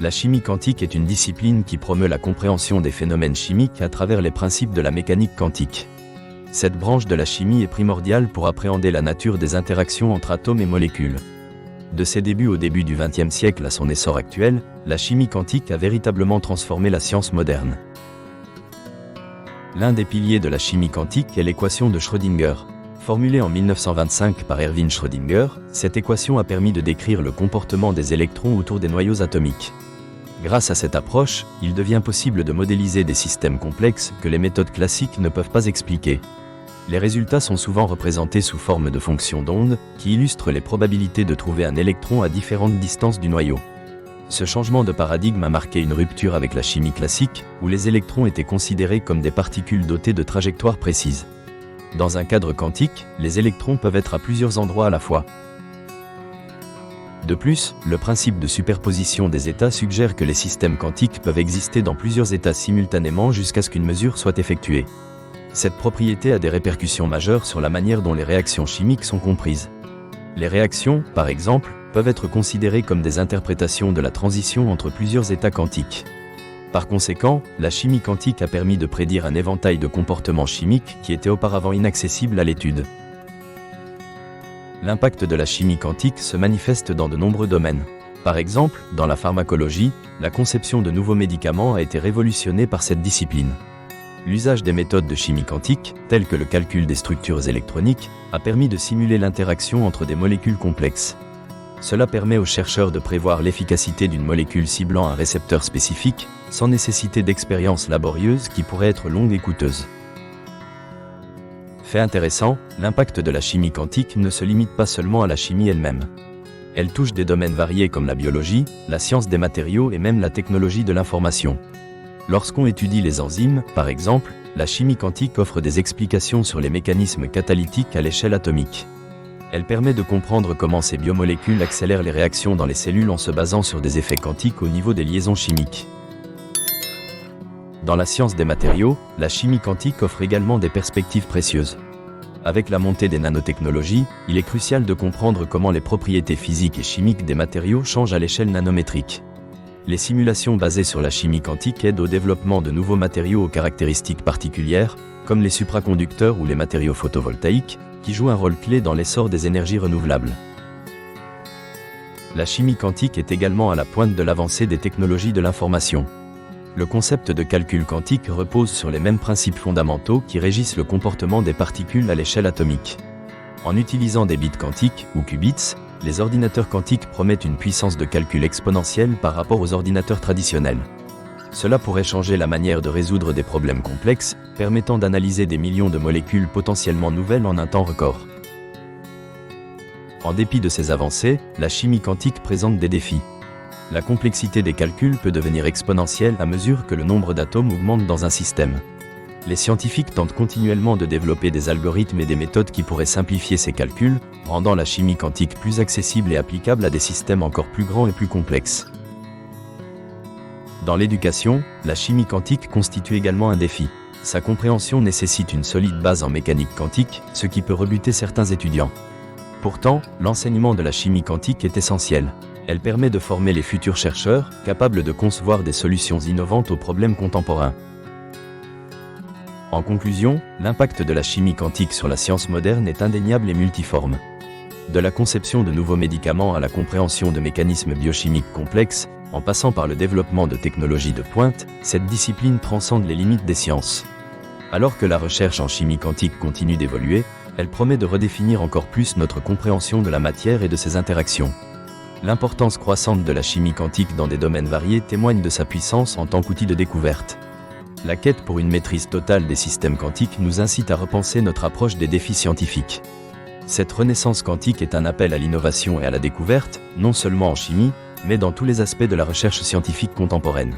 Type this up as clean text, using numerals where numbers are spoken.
La chimie quantique est une discipline qui promeut la compréhension des phénomènes chimiques à travers les principes de la mécanique quantique. Cette branche de la chimie est primordiale pour appréhender la nature des interactions entre atomes et molécules. De ses débuts au début du XXe siècle à son essor actuel, la chimie quantique a véritablement transformé la science moderne. L'un des piliers de la chimie quantique est l'équation de Schrödinger. Formulée en 1925 par Erwin Schrödinger, cette équation a permis de décrire le comportement des électrons autour des noyaux atomiques. Grâce à cette approche, il devient possible de modéliser des systèmes complexes que les méthodes classiques ne peuvent pas expliquer. Les résultats sont souvent représentés sous forme de fonctions d'onde, qui illustrent les probabilités de trouver un électron à différentes distances du noyau. Ce changement de paradigme a marqué une rupture avec la chimie classique, où les électrons étaient considérés comme des particules dotées de trajectoires précises. Dans un cadre quantique, les électrons peuvent être à plusieurs endroits à la fois. De plus, le principe de superposition des états suggère que les systèmes quantiques peuvent exister dans plusieurs états simultanément jusqu'à ce qu'une mesure soit effectuée. Cette propriété a des répercussions majeures sur la manière dont les réactions chimiques sont comprises. Les réactions, par exemple, peuvent être considérées comme des interprétations de la transition entre plusieurs états quantiques. Par conséquent, la chimie quantique a permis de prédire un éventail de comportements chimiques qui étaient auparavant inaccessibles à l'étude. L'impact de la chimie quantique se manifeste dans de nombreux domaines. Par exemple, dans la pharmacologie, la conception de nouveaux médicaments a été révolutionnée par cette discipline. L'usage des méthodes de chimie quantique, telles que le calcul des structures électroniques, a permis de simuler l'interaction entre des molécules complexes. Cela permet aux chercheurs de prévoir l'efficacité d'une molécule ciblant un récepteur spécifique, sans nécessiter d'expériences laborieuses qui pourraient être longues et coûteuses. Fait intéressant, l'impact de la chimie quantique ne se limite pas seulement à la chimie elle-même. Elle touche des domaines variés comme la biologie, la science des matériaux et même la technologie de l'information. Lorsqu'on étudie les enzymes, par exemple, la chimie quantique offre des explications sur les mécanismes catalytiques à l'échelle atomique. Elle permet de comprendre comment ces biomolécules accélèrent les réactions dans les cellules en se basant sur des effets quantiques au niveau des liaisons chimiques. Dans la science des matériaux, la chimie quantique offre également des perspectives précieuses. Avec la montée des nanotechnologies, il est crucial de comprendre comment les propriétés physiques et chimiques des matériaux changent à l'échelle nanométrique. Les simulations basées sur la chimie quantique aident au développement de nouveaux matériaux aux caractéristiques particulières, comme les supraconducteurs ou les matériaux photovoltaïques, qui jouent un rôle clé dans l'essor des énergies renouvelables. La chimie quantique est également à la pointe de l'avancée des technologies de l'information. Le concept de calcul quantique repose sur les mêmes principes fondamentaux qui régissent le comportement des particules à l'échelle atomique. En utilisant des bits quantiques, ou qubits, les ordinateurs quantiques promettent une puissance de calcul exponentielle par rapport aux ordinateurs traditionnels. Cela pourrait changer la manière de résoudre des problèmes complexes, permettant d'analyser des millions de molécules potentiellement nouvelles en un temps record. En dépit de ces avancées, la chimie quantique présente des défis. La complexité des calculs peut devenir exponentielle à mesure que le nombre d'atomes augmente dans un système. Les scientifiques tentent continuellement de développer des algorithmes et des méthodes qui pourraient simplifier ces calculs, rendant la chimie quantique plus accessible et applicable à des systèmes encore plus grands et plus complexes. Dans l'éducation, la chimie quantique constitue également un défi. Sa compréhension nécessite une solide base en mécanique quantique, ce qui peut rebuter certains étudiants. Pourtant, l'enseignement de la chimie quantique est essentiel. Elle permet de former les futurs chercheurs, capables de concevoir des solutions innovantes aux problèmes contemporains. En conclusion, l'impact de la chimie quantique sur la science moderne est indéniable et multiforme. De la conception de nouveaux médicaments à la compréhension de mécanismes biochimiques complexes, en passant par le développement de technologies de pointe, cette discipline transcende les limites des sciences. Alors que la recherche en chimie quantique continue d'évoluer, elle promet de redéfinir encore plus notre compréhension de la matière et de ses interactions. L'importance croissante de la chimie quantique dans des domaines variés témoigne de sa puissance en tant qu'outil de découverte. La quête pour une maîtrise totale des systèmes quantiques nous incite à repenser notre approche des défis scientifiques. Cette renaissance quantique est un appel à l'innovation et à la découverte, non seulement en chimie, mais dans tous les aspects de la recherche scientifique contemporaine.